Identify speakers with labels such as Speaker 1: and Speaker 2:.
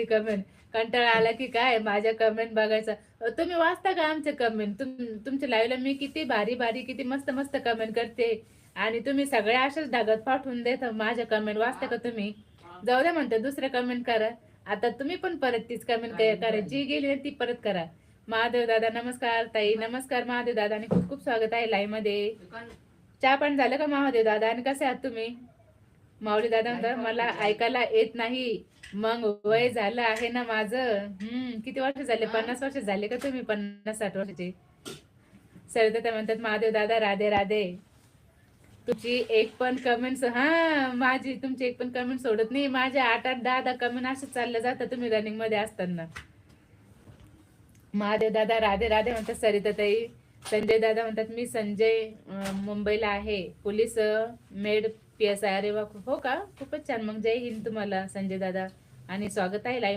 Speaker 1: भारी कमेंट. कंटाळा आला की काय माझ्या कमेंट बघायचा. तुम्ही वाचता का आमचे कमेंट? तुमच्या लाईव्हला मी किती भारी भारी किती मस्त मस्त कमेंट करते आणि तुम्ही सगळ्या अशाच ढगात पाठवून देता. माझ्या कमेंट वाचता का तुम्ही? जाऊ द्या म्हणते दुसरे कमेंट करा. आता तुम्ही पण परत तीच कमेंट करा, जी गेली ना ती परत करा. महादेव दादा नमस्कार, ताई नमस्कार महादेव दादा आणि खूप खूप स्वागत आहे लाईव्ह मध्ये. चहा पण झालं का महादेव दादा आणि कसे आहात तुम्ही? माऊली दादा म्हणतात मला ऐकायला येत नाही. मग वय झालं आहे ना माझं. किती वर्ष झाले? 50 वर्ष झाले का तुम्ही? 50-60 वर्षाचे. सरिता म्हणतात महादेव दादा राधे राधे. तुमची एक पण कमेंट माझी तुमची एक पण कमेंट सोडत नाही. माझ्या 8-8 10-10 कमेंट असं चाललं जातं तुम्ही रनिंग मध्ये असताना. महादेव दादा राधे राधे म्हणतात सरिता ताई. संजय दादा म्हणतात मी संजय मुंबईला आहे, पोलीस मेड PSI. अरे वा, हो का? खूपच छान. मग जय हिंद तुम्हाला संजय दादा आणि स्वागत आहे लाईव्ह